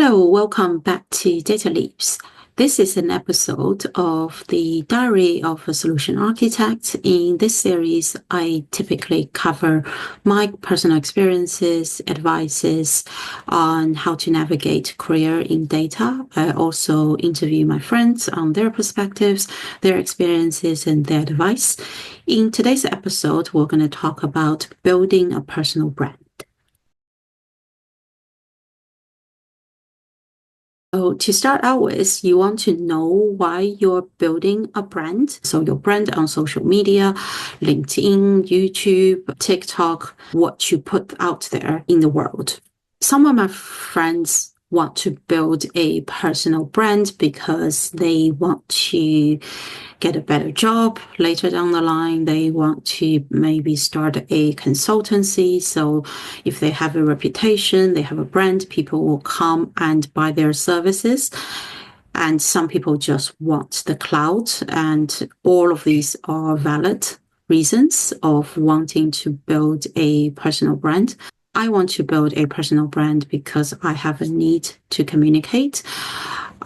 Hello, welcome back to Data Leaps. This is an episode of the Diary of a Solution Architect. In this series, I typically cover my personal experiences, advices on how to navigate career in data. I also interview my friends on their perspectives, their experiences, and their advice. In today's episode, we're going to talk about building a personal brand. So to start out with, you want to know why you're building a brand. So your brand on social media, LinkedIn, YouTube, TikTok, what you put out there in the world. Some of my friends want to build a personal brand because they want to get a better job later down the line. They want to maybe start a consultancy. So if they have a reputation, they have a brand, people will come and buy their services. And some people just want the cloud. And all of these are valid reasons of wanting to build a personal brand. I want to build a personal brand because I have a need to communicate.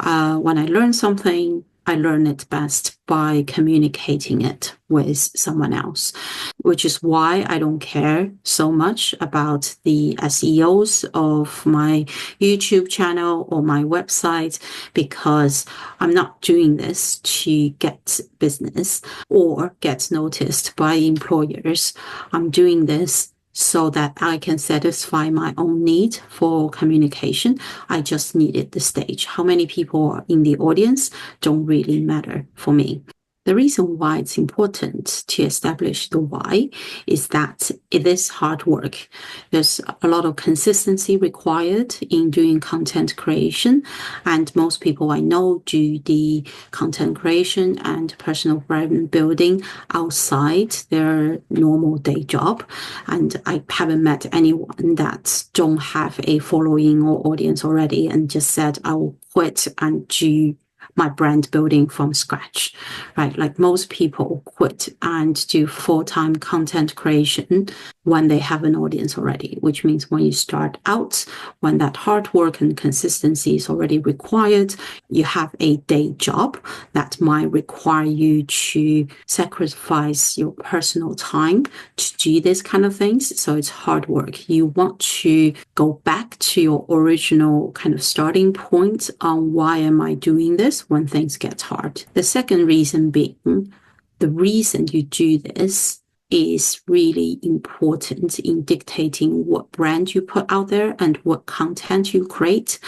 When I learn something, I learn it best by communicating it with someone else, which is why I don't care so much about the SEOs of my YouTube channel or my website, because I'm not doing this to get business or get noticed by employers. I'm doing this so that I can satisfy my own need for communication. I just needed the stage. How many people are in the audience don't really matter for me. The reason why it's important to establish the why is that it is hard work. There's a lot of consistency required in doing content creation, and most people I know do the content creation and personal brand building outside their normal day job. And I haven't met anyone that don't have a following or audience already and just said, I will quit and do my brand building from scratch, right? Like most people quit and do full-time content creation when they have an audience already, which means when you start out, when that hard work and consistency is already required, you have a day job that might require you to sacrifice your personal time to do this kind of things. So it's hard work. You want to go back to your original kind of starting point on why am I doing this when things get hard. The second reason being, the reason you do this is really important in dictating what brand you put out there and what content you create.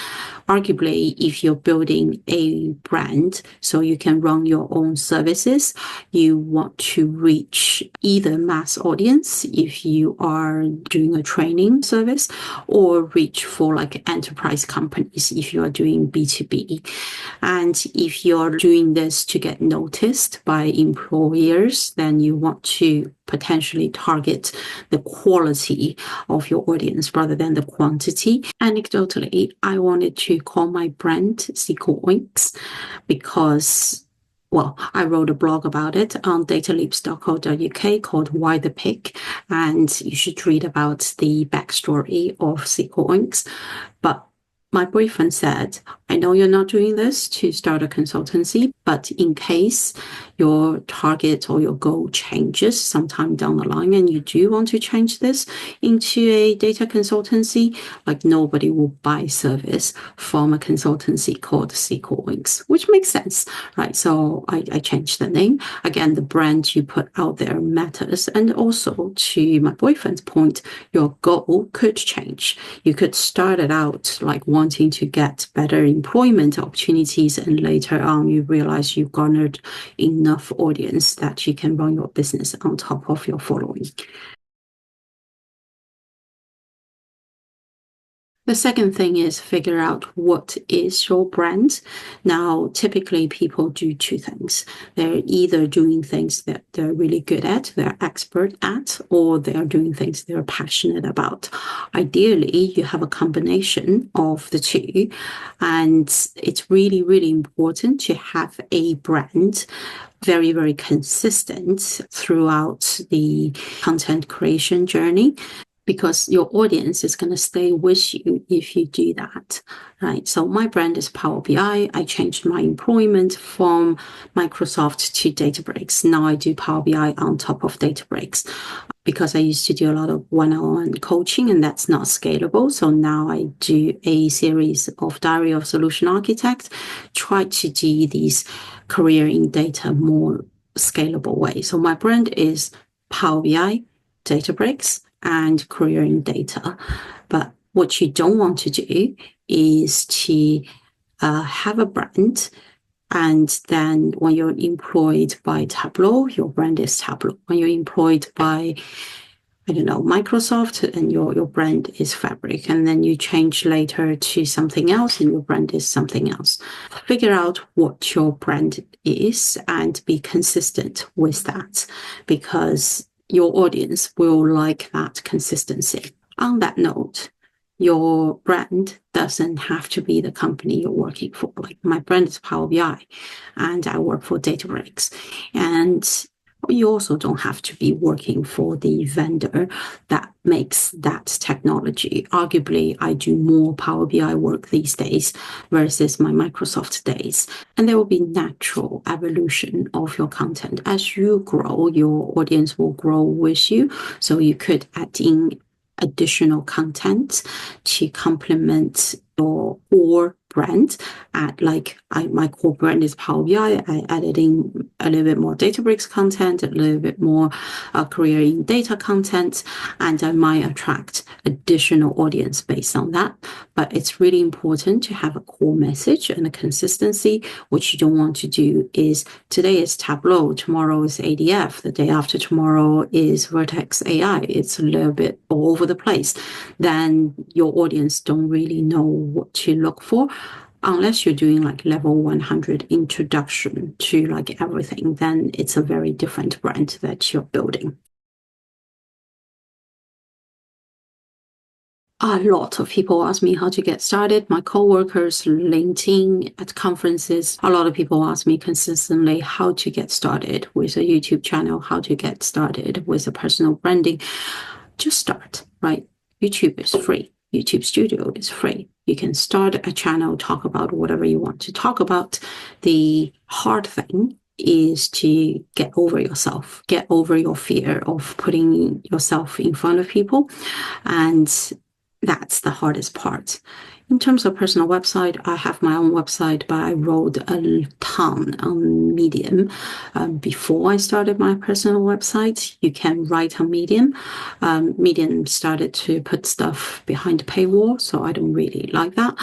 Arguably, if you're building a brand so you can run your own services, you want to reach either mass audience if you are doing a training service, or reach for like enterprise companies if you are doing B2B. And if you're doing this to get noticed by employers, then you want to potentially target the quality of your audience rather than the quantity. Anecdotally, I wanted to call my brand SQL Inks because, well, I wrote a blog about it on dataleaps.co.uk called Why the Pick, and you should read about the backstory of SQL Inks. But my boyfriend said, I know you're not doing this to start a consultancy, but in case your target or your goal changes sometime down the line and you do want to change this into a data consultancy, like nobody will buy service from a consultancy called SQL Inks, which makes sense, right? So I changed the name. Again, the brand you put out there matters. And also, to my boyfriend's point, your goal could change. You could start it out like wanting to get better employment opportunities, and later on you realize you've garnered enough audience that you can run your business on top of your following. The second thing is figure out what is your brand. Now, typically people do two things. They're either doing things that they're really good at, they're expert at, or they're doing things they're passionate about. Ideally, you have a combination of the two, and it's really, really important to have a brand very, very consistent throughout the content creation journey. because your audience is going to stay with you if you do that, right? So my brand is Power BI. I changed my employment from Microsoft to Databricks. Now I do Power BI on top of Databricks because I used to do a lot of one-on-one coaching, and that's not scalable. So now I do a series of Diary of Solution Architect, try to do these career in data more scalable way. So my brand is Power BI, Databricks, and career in data. But what you don't want to do is to have a brand, and then when you're employed by Tableau, your brand is Tableau. When you're employed by, I don't know, Microsoft, and your brand is Fabric, and then you change later to something else and your brand is something else. Figure out what your brand is and be consistent with that, because your audience will like that consistency. On that note, your brand doesn't have to be the company you're working for. Like my brand is Power BI and I work for Databricks. And you also don't have to be working for the vendor that makes that technology. Arguably, I do more Power BI work these days versus my Microsoft days. And there will be natural evolution of your content. As you grow, your audience will grow with you. So you could add in additional content to complement your core brand. My core brand is Power BI. I added in a little bit more Databricks content, a little bit more career in data content, and I might attract additional audience based on that. But it's really important to have a core message and a consistency. What you don't want to do is today is Tableau, tomorrow is ADF, the day after tomorrow is Vertex AI. It's a little bit all over the place. Then your audience don't really know what to look for. Unless you're doing like level 100 introduction to like everything, then it's a very different brand that you're building. A lot of people ask me how to get started. My coworkers, LinkedIn, at conferences, a lot of people ask me consistently how to get started with a YouTube channel, how to get started with a personal branding. Just start, right? YouTube is free. YouTube Studio is free. You can start a channel, talk about whatever you want to talk about. The hard thing is to get over yourself, get over your fear of putting yourself in front of people. And that's the hardest part. In terms of personal website, I have my own website, but I wrote a ton on Medium before I started my personal website. You can write on Medium. Medium started to put stuff behind a paywall, so I don't really like that.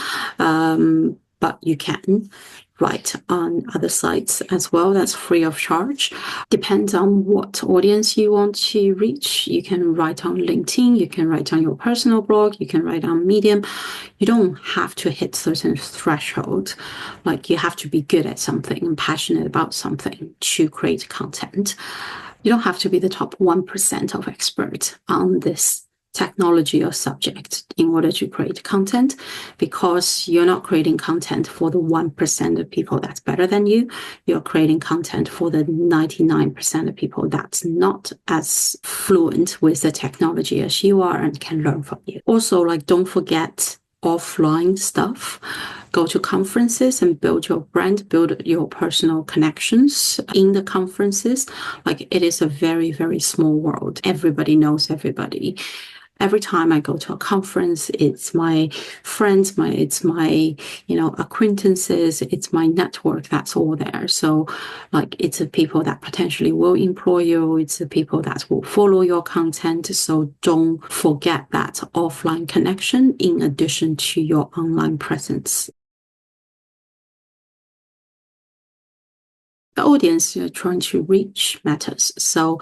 But you can write on other sites as well. That's free of charge. Depends on what audience you want to reach. You can write on LinkedIn, you can write on your personal blog, you can write on Medium. You don't have to hit certain threshold. Like you have to be good at something and passionate about something to create content. You don't have to be the top 1% of expert on this technology or subject in order to create content, because you're not creating content for the 1% of people that's better than you. You're creating content for the 99% of people that's not as fluent with the technology as you are and can learn from you. Also, like, don't forget offline stuff. Go to conferences and build your brand, build your personal connections in the conferences. Like, it is a very, very small world. Everybody knows everybody. Every time I go to a conference, it's my friends, it's my, acquaintances, it's my network that's all there. So like, it's the people that potentially will employ you. It's the people that will follow your content. So don't forget that offline connection in addition to your online presence. The audience you're trying to reach matters. So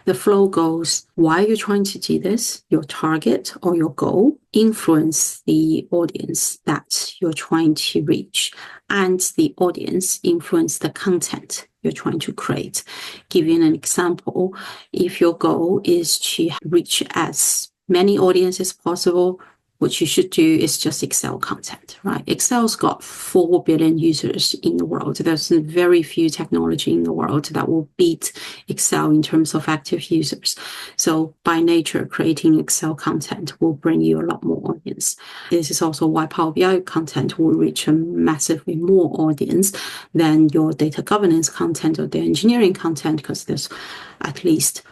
the flow goes, why are you trying to do this? Your target or your goal influence the audience that you're trying to reach, and the audience influence the content you're trying to create. Give you an example. If your goal is to reach as many audiences as possible what you should do is just Excel content, right? Excel's got 4 billion users in the world. There's very few technology in the world that will beat Excel in terms of active users. So by nature, creating Excel content will bring you a lot more audience. This is also why Power BI content will reach a massively more audience than your data governance content or the engineering content, because there's at least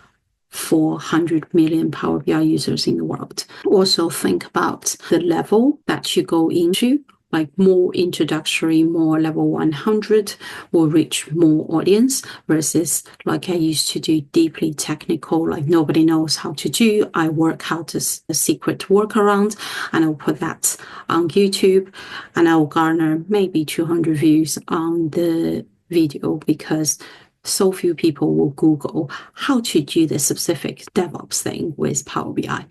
400 million Power BI users in the world. Also think about the level that you go into, like more introductory, more level 100 will reach more audience versus like I used to do deeply technical, like nobody knows how to do. I work out a secret workaround and I'll put that on YouTube and I'll garner maybe 200 views on the video because so few people will Google how to do the specific DevOps thing with Power BI.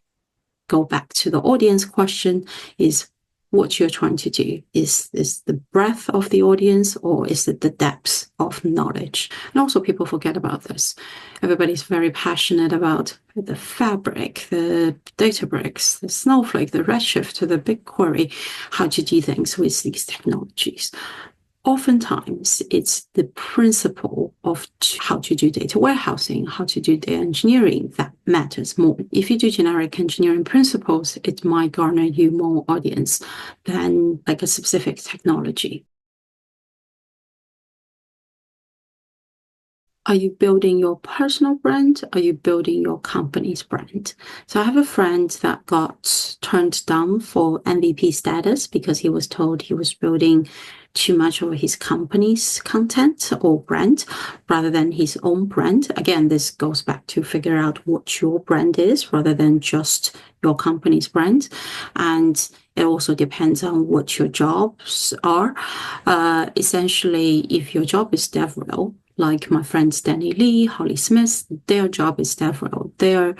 Go back to the audience question is what you're trying to do. Is the breadth of the audience or is it the depth of knowledge? And also people forget about this. Everybody's very passionate about the Fabric, the Databricks, the Snowflake, the Redshift, the BigQuery, how to do things with these technologies. Oftentimes, it's the principle of how to do data warehousing, how to do data engineering that matters more. If you do generic engineering principles, it might garner you more audience than like a specific technology. Are you building your personal brand? Are you building your company's brand? So I have a friend that got turned down for MVP status because he was told he was building too much of his company's content or brand rather than his own brand. Again, this goes back to figure out what your brand is rather than just your company's brand. And it also depends on what your jobs are. Essentially, if your job is DevRel, like my friends Danny Lee, Holly Smith, their job is DevRel. Their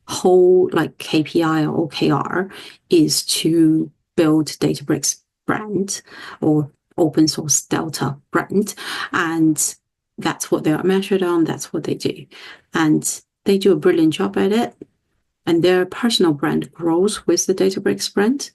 whole like KPI or OKR is to build Databricks brand or open source Delta brand. And that's what they are measured on. That's what they do. And they do a brilliant job at it. And their personal brand grows with the Databricks brand.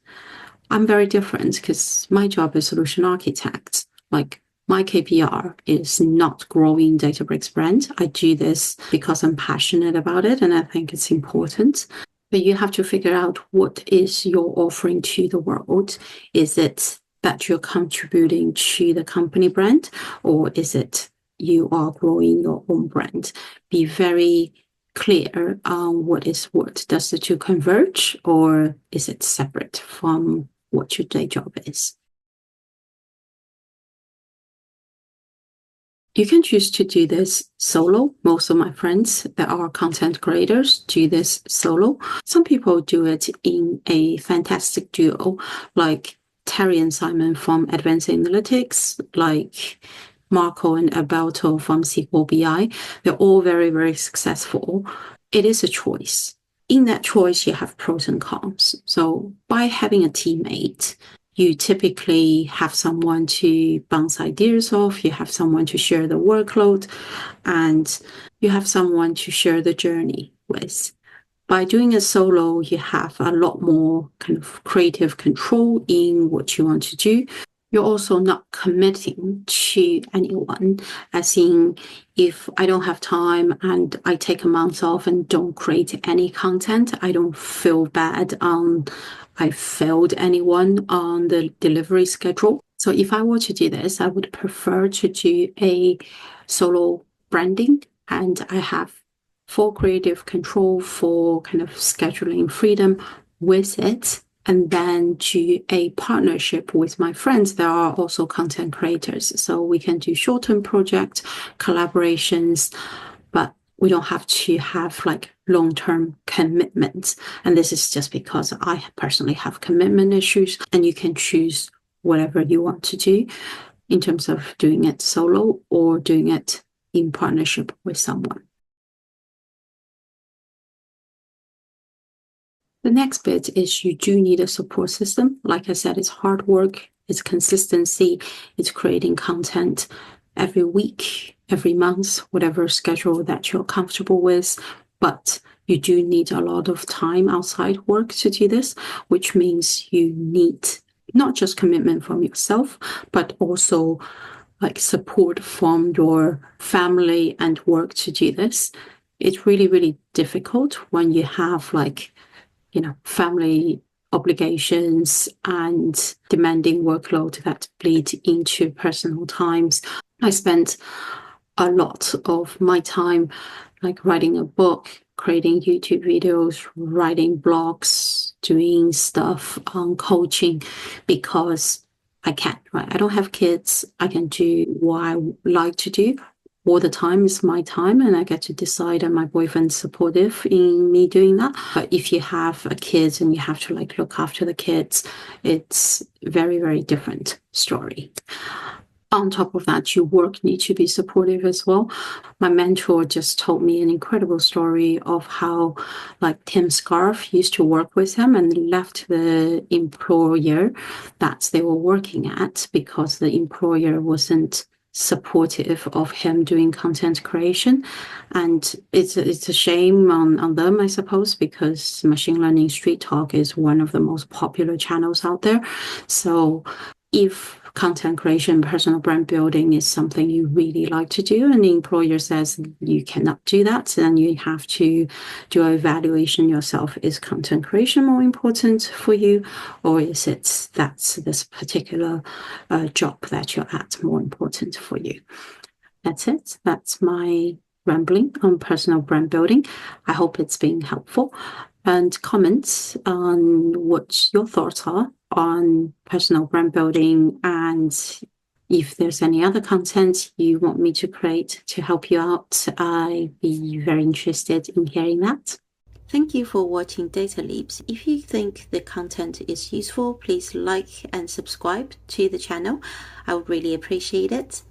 I'm very different because my job is solution architect. Like my KPR is not growing Databricks brand. I do this because I'm passionate about it and I think it's important. But you have to figure out what is your offering to the world. Is it that you're contributing to the company brand, or is it you are growing your own brand? Be very clear on what is what. Does the two converge, or is it separate from what your day job is? You can choose to do this solo. Most of my friends that are content creators do this solo. Some people do it in a fantastic duo, like Terry and Simon from Advanced Analytics, like Marco and Alberto from SQL BI. They're all very, very successful. It is a choice. In that choice, you have pros and cons. So by having a teammate, you typically have someone to bounce ideas off, you have someone to share the workload, and you have someone to share the journey with. By doing a solo, you have a lot more kind of creative control in what you want to do. You're also not committing to anyone, as in if I don't have time and I take a month off and don't create any content, I don't feel bad I failed anyone on the delivery schedule. So if I were to do this, I would prefer to do a solo branding, and I have full creative control for kind of scheduling freedom with it. And then do a partnership with my friends that are also content creators. So we can do short-term project collaborations, but we don't have to have like long-term commitments. And this is just because I personally have commitment issues, and you can choose whatever you want to do in terms of doing it solo or doing it in partnership with someone. The next bit is you do need a support system. Like I said, it's hard work, it's consistency, it's creating content every week, every month, whatever schedule that you're comfortable with. But you do need a lot of time outside work to do this, which means you need not just commitment from yourself, but also like support from your family and work to do this. It's really, really difficult when you have like, family obligations and demanding workload that bleed into personal times. I spent a lot of my time like writing a book, creating YouTube videos, writing blogs, doing stuff on coaching because I can, right? I don't have kids. I can do what I like to do. All the time is my time and I get to decide, and my boyfriend's supportive in me doing that. But if you have a kid and you have to like look after the kids, it's very, very different story. On top of that, your work needs to be supportive as well. My mentor just told me an incredible story of how like Tim Scarf used to work with him and left the employer that they were working at because the employer wasn't supportive of him doing content creation. And it's a shame on them, I suppose, because Machine Learning Street Talk is one of the most popular channels out there. So if content creation, personal brand building is something you really like to do, and the employer says you cannot do that, then you have to do an evaluation yourself. Is content creation more important for you, or is it that this particular job that you're at more important for you? That's it. That's my rambling on personal brand building. I hope it's been helpful. And comments on what your thoughts are on personal brand building, and if there's any other content you want me to create to help you out, I'd be very interested in hearing that. Thank you for watching Data Leaps. If you think the content is useful, please like and subscribe to the channel. I would really appreciate it.